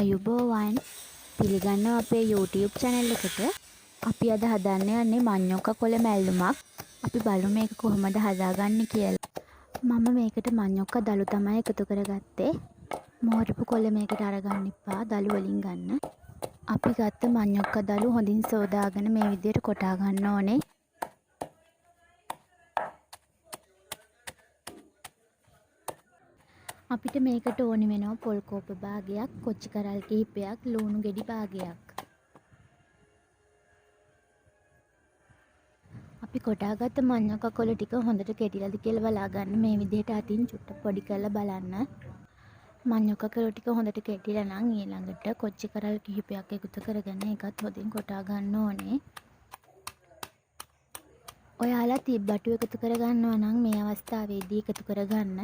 ආයුබෝවන් පිළිගන්නවා අපේ YouTube channel එකට. අපි අද හදන්න යන්නේ මඤ්ඤොක්ක කොළ මැල්ලුමක්. අපි බලමු මේක කොහොමද හදාගන්නේ කියලා. මම මේකට මඤ්ඤොක්ක දළු තමයි එකතු කරගත්තේ. මෝරපු කොළ මේකට අරගන්න එපා. දළු වලින් ගන්න. අපි ගත්ත මඤ්ඤොක්ක දළු හොඳින් සෝදාගෙන මේ විදිහට කොටා ගන්න ඕනේ. අපිට මේකට ඕනි වෙනවා පොල් කෝප භාගයක්, කොච්චි කරල් කිහිපයක්, ලුණු ගෙඩි භාගයක්. අපි කොටාගත්ත මඤ්ඤොක්ක කොළ ටික හොඳට කෙටිලාද කියලා බලා ගන්න. මේ විදිහට අතින් චුට්ට පොඩි කරලා බලන්න. මඤ්ඤොක්ක කොළ ටික හොඳට කෙටිලා නම් ඊළඟට කොච්චි කරල් කිහිපයක් එකතු කරගෙන ඒකත් හොඳින් කොටා ගන්න ඕනේ. ඔයාලා තිබ්බටු එකතු කර ගන්නවා නම් මේ අවස්ථාවේදී එකතු කරගන්න.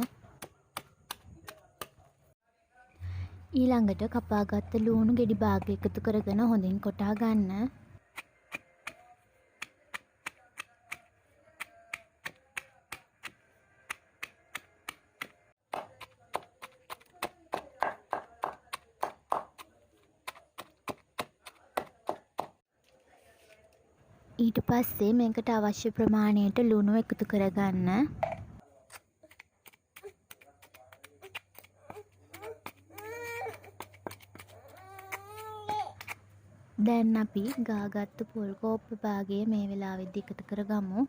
ඊළඟට කපාගත්ත ලුණු ගෙඩි භාග එකතු කරගෙන හොඳින් කොටා ගන්න. ඊට පස්සේ මේකට අවශ්‍ය ප්‍රමාණයට ලුණු එකතු කරගන්න. දැන් අපි ගාගත්තු පොල් කෝප්ප භාගය මේ වෙලාවෙදී එකතු කරගමු.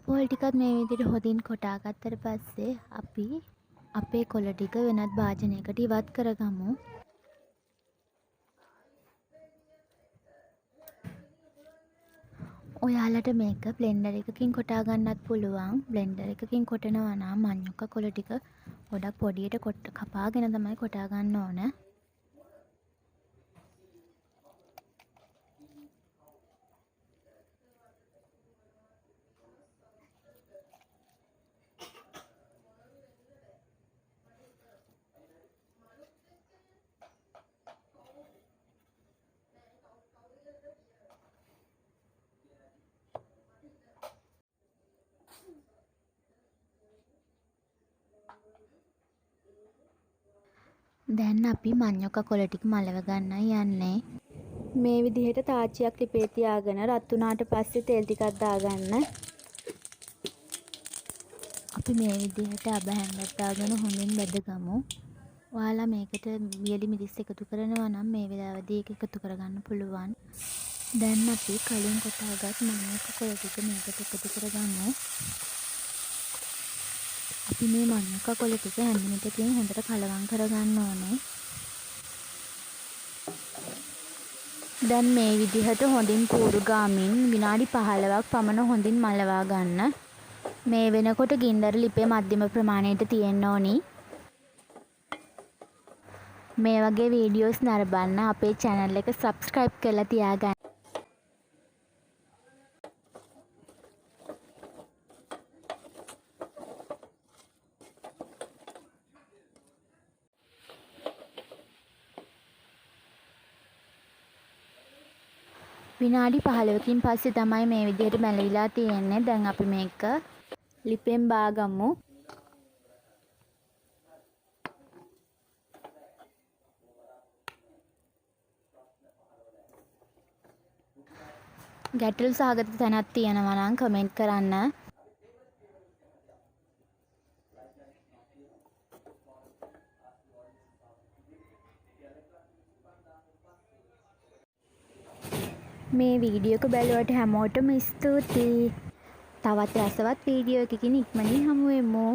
පොල් ටිකත් මේ විදිහට හොඳින් කොටා ගත්තට පස්සේ අපි අපේ කොළ ටික වෙනත් භාජනයකට ඉවත් කරගමු. ඔයාලට මේක බ්ලෙන්ඩර් එකකින් කොටා ගන්නත් පුළුවන්. බ්ලෙන්ඩර් එකකින් කොටනවා නම් මඤ්ඤොක්ක කොළ ටික ගොඩක් පොඩියට කපාගෙන තමයි කොටා ගන්න ඕන. දැන් අපි මඤ්ඤොක්ක කොළ ටික මලව ගන්නයි යන්නේ. මේ විදිහට තාච්චියක් ලිපේ තියාගෙන රත් වුණාට පස්සේ තෙල් ටිකක් දාගන්න. අපි මේ විදිහට අබ හැංගක් දාගෙන හොඳින් බෙදගමු. ඔයාලා මේකට වියලි මිරිස් එකතු කරනවා නම් මේ වෙලාවදී ඒක එකතු කරගන්න පුළුවන්. දැන් අපි කලින් කොටාගත් මඤ්ඤොක්ක කොළ ටික මේකට එකතු කරගමු. අපි මේ මඤ්ඤොක්ක කොළ ටික හැන්ඩ්මිටකින් හොඳට කලවම් කරගන්න ඕනේ. දැන් මේ විදිහට හොඳින් කූරු ගාමින් විනාඩි 15ක් පමණ හොඳින් මලවා ගන්න. මේ වෙනකොට ගින්දර ලිපේ මධ්‍යම ප්‍රමාණයට තියෙන්න ඕනි. මේ වගේ වීඩියෝස් නරඹන්න අපේ channel එක subscribe කරලා තියාගන්න. විනාඩි 15කින් පස්සේ තමයි මේ විදිහට මැලිලා තියෙන්නේ. දැන් අපි මේක ලිපෙන් බාගමු. ගැටළු සහගත තැනක් තියෙනවා නම් කමෙන්ට් කරන්න. මේ වීඩියෝ එක බැලුවට හැමෝටම ස්තුතියි. තවත් රසවත් වීඩියෝ එකකින් ඉක්මනින් හමු වෙමු.